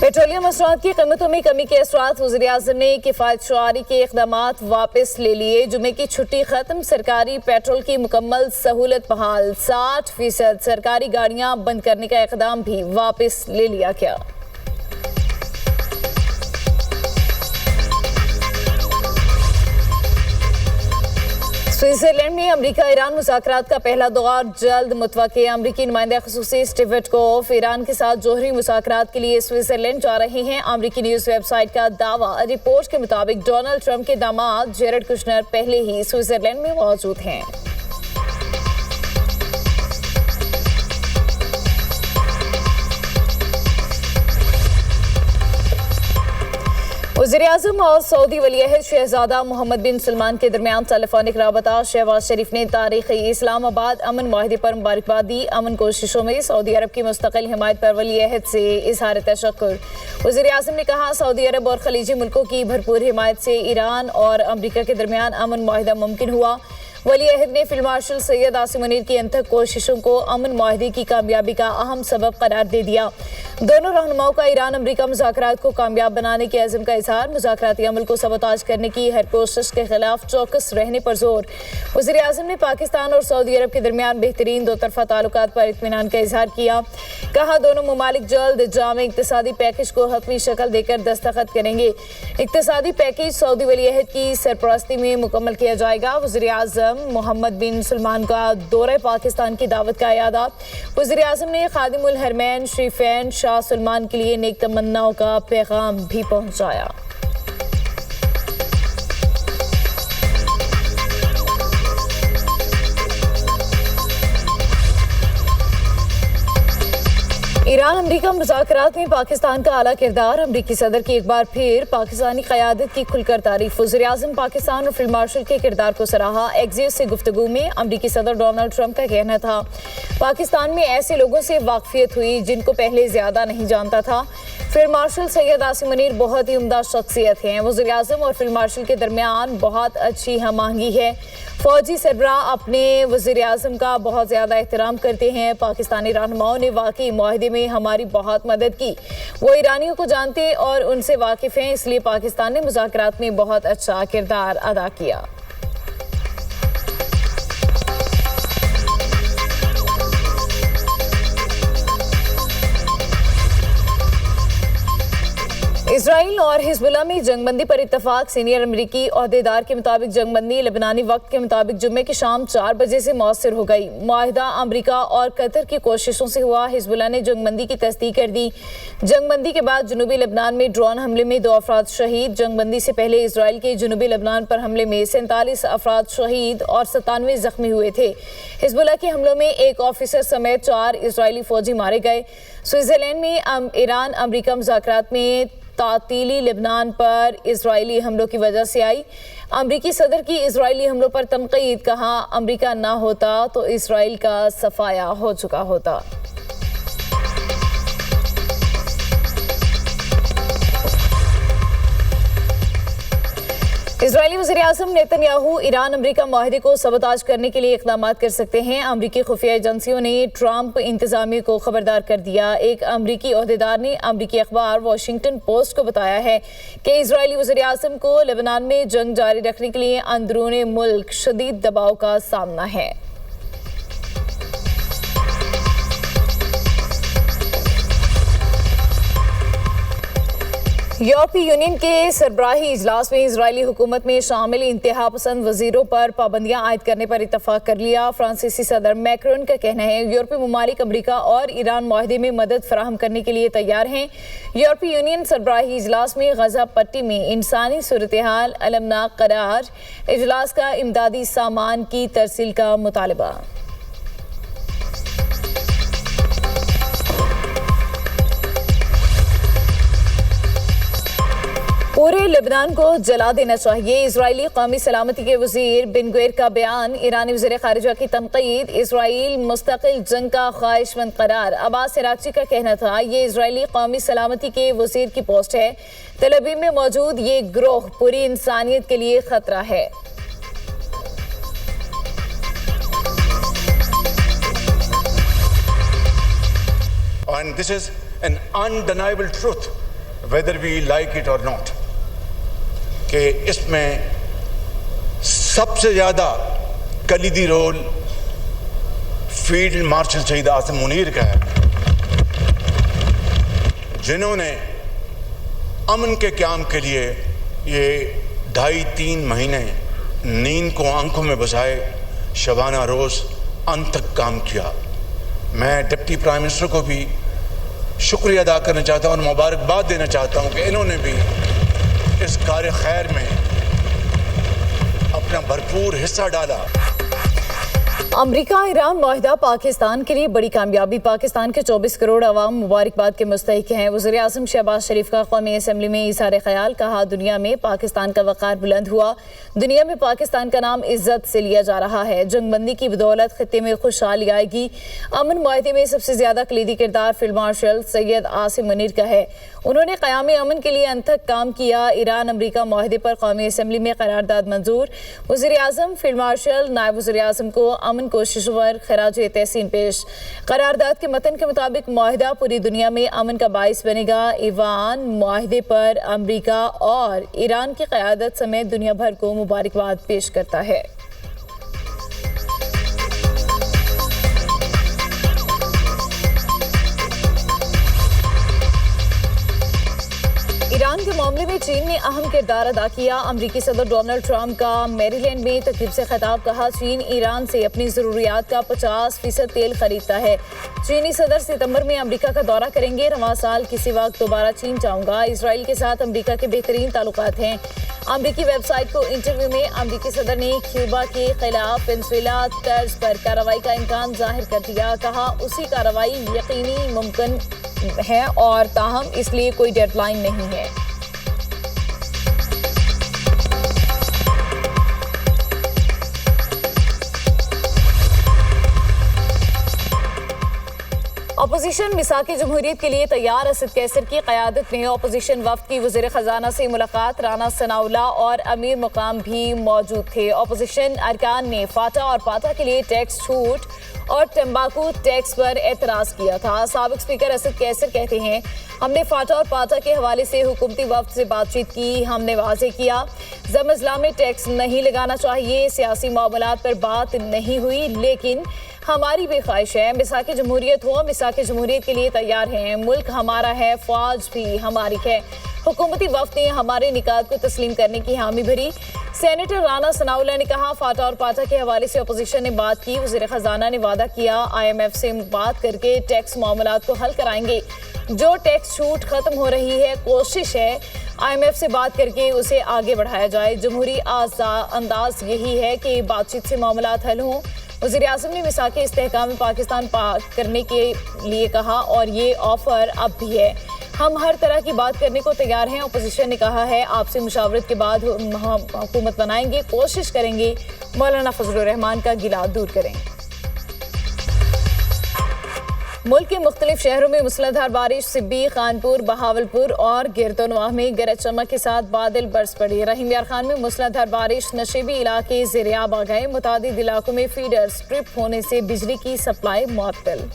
Petroleum मसनूआत की कीमतों में कमी के असरात वज़ीर-ए-आज़म ने किफ़ायत-शुआरी के इक़दामात वापस ले लिए। जुमे की छुट्टी खत्म, सरकारी पेट्रोल की मुकम्मल सहूलत बहाल, 60% सरकारी गाड़ियां बंद करने का इक़दाम भी वापस ले लिया गया। स्विट्जरलैंड में अमरीका ईरान मुज़ाकरात का पहला दौर जल्द मुतवक्के। अमरीकी नुमाइंदा ख़ुसूसी स्टीव विटकोफ ईरान के साथ जोहरी मुज़ाकरात के लिए स्विट्जरलैंड जा रहे हैं। अमरीकी न्यूज़ वेबसाइट का दावा। रिपोर्ट के मुताबिक डोनाल्ड ट्रंप के दामाद जेरेड कुशनर पहले ही स्विट्जरलैंड में मौजूद हैं। वज़ीर-ए-आज़म और सऊदी वली-अहद शहज़ादा मोहम्मद बिन सलमान के दरमियान टेलीफोनिक राबता। शहबाज शरीफ ने तारीख़ी इस्लामाबाद अमन माहिदे पर मुबारकबाद दी। अमन कोशिशों में सऊदी अरब की मुस्तकिल हिमायत पर वली-अहद से इज़हार तशक्कुर। वज़ीर-ए-आज़म ने कहा, सऊदी अरब और खलीजी मुल्कों की भरपूर हिमायत से ईरान और अमरीका के दरमियान अमन माहिदा मुमकिन हुआ। वली-अहद ने फील्ड मार्शल सैयद आसिम मुनीर की अनथक कोशिशों को अमन माहिदे की कामयाबी का अहम सबब करार दे दिया। दोनों रहनुमाओं का ईरान अमरीका मुज़ाकरात को कामयाब बनाने के अज़्म का इज़हार। मुज़ाकराती अमल को सबोताज करने की हर कोशिश के खिलाफ चौकस रहने पर जोर। वज़ीर-ए-आज़म ने पाकिस्तान और सऊदी अरब के दरमियान बेहतरीन दो तरफ़ा ताल्लुकात पर इत्मीनान का इज़हार किया। कहा, दोनों ममालिक जल्द जामे इक़्तिसादी पैकेज को हतमी शक्ल देकर दस्तखत करेंगे। इक़्तिसादी पैकेज सऊदी वली-अहद की सरपरस्ती में मुकम्मल किया जाएगा। वज़ीर-ए-आज़म मोहम्मद बिन सलमान का दौरे पाकिस्तान की दावत का इयादा। वज़ीर-ए-आज़म ने खादिमुल हरमैन शरीफैन शाह सलमान के लिए नेक तमन्नाओं का पैगाम भी पहुंचाया। ईरान अमरीका मुज़ाकरात में पाकिस्तान का आला किरदार। अमरीकी सदर की एक बार फिर पाकिस्तानी क़यादत की खुलकर तारीफ। वज़ीर-ए-आज़म पाकिस्तान और फील्ड मार्शल के किरदार को सराहा। एक्सियोस से गुफ्तगू में अमरीकी सदर डोनाल्ड ट्रंप का कहना था, पाकिस्तान में ऐसे लोगों से वाकफियत हुई जिनको पहले ज़्यादा नहीं जानता था। फील्ड मार्शल सैयद आसिम मुनीर बहुत ही उम्दा शख्सियत हैं। वज़ीर-ए-आज़म और फील्ड मार्शल के दरमियान बहुत अच्छी हम आहंगी है। फौजी सरबराह अपने वज़ीर-ए-आज़म का बहुत ज़्यादा एहतराम करते हैं। पाकिस्तानी रहनुमाओं ने वाकई मुआहदे में हमारी बहुत मदद की। वो ईरानियों को जानते और उनसे वाकिफ़ हैं, इसलिए पाकिस्तान ने मुज़ाकरात में बहुत अच्छा किरदार अदा किया। इजराइल और हिजबुल्लाह में जंगबंदी पर इत्तफाक। सीनियर अमरीकी ओहदेदार के मुताबिक जंगबंदी लबनानी वक्त के मुताबिक जुम्मे की शाम 4 बजे से मौसर हो गई। मुआहिदा अमरीका और कतर की कोशिशों से हुआ। हिजबुल्लाह ने जंगबंदी की तस्दीक कर दी। जंगबंदी के बाद जनूबी लबनान में ड्रोन हमले में 2 अफराद शहीद। जंगबंदी से पहले इजराइल के जनूबी लबनान पर हमले में 47 अफराद शहीद और 97 जख्मी हुए थे। हिजबुल्लाह के हमलों में एक ऑफिसर समेत 4 इजरायली फौजी मारे गए। स्विट्जरलैंड में ईरान अमरीका मुज़ाकरात में तातीली लेबनान पर इजरायली हमलों की वजह से आई। अमरीकी सदर की इजरायली हमलों पर तनकीद। कहा, अमरीका ना होता तो इजराइल का सफाया हो चुका होता। इजरायली वज़ीर-ए-आज़म नेतन्याहू ईरान अमरीका मुआहदे को सबोताज करने के लिए इक़दामात कर सकते हैं। अमरीकी खुफिया एजेंसियों ने ट्रंप इंतज़ामिया को खबरदार कर दिया। एक अमरीकी ओहदेदार ने अमरीकी अखबार वाशिंगटन पोस्ट को बताया है कि इजरायली वज़ीर-ए-आज़म को लेबनान में जंग जारी रखने के लिए अंदरूनी मुल्क शदीद दबाव का सामना है। यूरोपीय यूनियन के सरबराही इजलास में इजरायली हुकूमत में शामिल इंतहा पसंद वजीरों पर पाबंदियां आयद करने पर इत्तफाक कर लिया। फ्रांसीसी सदर मैक्रोन का कहना है, यूरोपीय ममालिक अमरीका और ईरान मुआहदे में मदद फराहम करने के लिए तैयार हैं। यूरोपीय यूनियन सरबराही इजलास में गजा पट्टी में इंसानी सूरत हाल अलमनाक करार। इजलास का इमदादी सामान की तरसील का मुतालबा। पूरे लेबनान को जला देना चाहिए, इजरायली कौमी सलामती के वजीर बिन गुएर का बयान। ईरानी वज़ीर ख़ारिजा की तनक़ीद, इजराइल मुस्तकिल जंग का ख्वाहिशमंद करार। अब्बास इराक़ची का कहना था, ये इजरायली कौमी सलामती के वजीर की पोस्ट है। तेल अवीव में मौजूद ये गिरोह पूरी इंसानियत के लिए खतरा है। And this is an undeniable truth whether we like it or not, कि इसमें सबसे ज़्यादा कलीदी रोल फील्ड मार्शल शहीद आसिम मुनीर का है, जिन्होंने अमन के क़याम के लिए ये 2.5-3 महीने नींद को आंखों में बसाए शबाना रोज़ अंत तक काम किया। मैं डिप्टी प्राइम मिनिस्टर को भी शुक्रिया अदा करना चाहता हूँ और मुबारकबाद देना चाहता हूँ कि इन्होंने भी इस कार्य खैर में अपना भरपूर हिस्सा डाला। अमरीका ईरान मुआहिदा पाकिस्तान के लिए बड़ी कामयाबी। पाकिस्तान के 24 करोड़ अवाम मुबारकबाद के मुस्तहिक हैं। वज़ीर आज़म शहबाज शरीफ का कौमी असम्बली में इज़हार ख्याल, कहा दुनिया में पाकिस्तान का वक़ार बुलंद हुआ, दुनिया में पाकिस्तान का नाम इज्जत से लिया जा रहा है। जंगबंदी की बदौलत खित्ते में खुशहाली आएगी। अमन मुआहिदे में सबसे ज़्यादा कलीदी किरदार फील्ड मार्शल सैयद आसिम मुनीर का है। उन्होंने क़याम अमन के लिए अनथक काम किया। ईरान अमरीका मुआहिदे पर कौमी असम्बली में करारदाद मंजूर। वज़ीर आज़म, फील्ड मार्शल, नायब वज़ीर आज़म को अमन कोशिशों पर खराज तहसीन पेश। करारदाद के मतन के मुताबिक मुआहिदा पूरी दुनिया में अमन का बाइस बनेगा। ईवान मुआहिदे पर अमरीका और ईरान की क़यादत समेत दुनिया भर को मुबारकबाद पेश करता है। ईरान के मामले में चीन ने अहम किरदार अदा किया। अमरीकी सदर डोनाल्ड ट्रंप का मैरीलैंड में तकरीब से खिताब, कहा चीन ईरान से अपनी ज़रूरियात का 50% तेल खरीदता है। चीनी सदर सितंबर में अमरीका का दौरा करेंगे। रवां साल किसी वक्त दोबारा चीन जाऊंगा। इसराइल के साथ अमरीका के बेहतरीन ताल्लुकात हैं। अमरीकी वेबसाइट को इंटरव्यू में अमरीकी सदर ने क्यूबा के खिलाफ वेनेजुएला तर्ज पर कार्रवाई का इम्कान जाहिर कर दिया। कहा उसी कार्रवाई यकीनी मुमकिन है और ताहम इसलिए कोई डेडलाइन नहीं है। अपोजिशन मिसाकी जमहूरियत के लिए तैयार। असद कैसर की क़यादत में अपोजिशन वफ्द की वज़ीर ख़जाना से मुलाकात। राना सनाउल्लाह और अमीर मुकाम भी मौजूद थे। अपोजिशन अरकान ने फाटा और पाटा के लिए टैक्स छूट और तंबाकू टैक्स पर एतराज़ किया था। साबिक़ स्पीकर असद कैसर कहते हैं, हमने फाटा और पाटा के हवाले से हुकूमती वफ्द से बातचीत की। हमने वाज़े किया ज़म अज़ला में टैक्स नहीं लगाना चाहिए। सियासी मामलात पर बात नहीं हुई, लेकिन हमारी भी ख्वाहिश है मिसाकी जमहूरियत हो। मिसाकी जमहूरियत के लिए तैयार हैं। मुल्क हमारा है, फ़ौज भी हमारी है। हुकूमती वफ्द ने हमारे निकात को तस्लीम करने की हामी भरी। सेनेटर राना सनाउल्लाह ने कहा, फाटा और पाटा के हवाले से अपोजिशन ने बात की। वज़ीर ख़जाना ने वादा किया IMF से बात करके टैक्स मामलात को हल कराएंगे। जो टैक्स छूट ख़त्म हो रही है, कोशिश है IMF से बात करके उसे आगे बढ़ाया जाए। जमहूरी अंदाज यही है कि बातचीत से मामलात हल हों। वज़ीर आज़म ने मिसाक इस्तेहकाम में पाकिस्तान करने के लिए कहा और ये ऑफ़र अब भी है। हम हर तरह की बात करने को तैयार हैं। अपोजिशन ने कहा है आपसे मुशावरत के बाद हम हुकूमत बनाएंगे, कोशिश करेंगे मौलाना फजलुर रहमान का गिला दूर करें। मुल्क के मुख्तलिफ शहरों में मूसलाधार बारिश। सिब्बी, खानपुर, बहावलपुर और गिरदोनवाह में गरज चमक के साथ बादल बरस पड़े। रहीम यार खान में मूसलाधार बारिश। नशेबी इलाके ज़ेरियाब आ गए। मुतादिद इलाकों में फीडर्स ट्रिप होने से बिजली की सप्लाई मुअत्तल।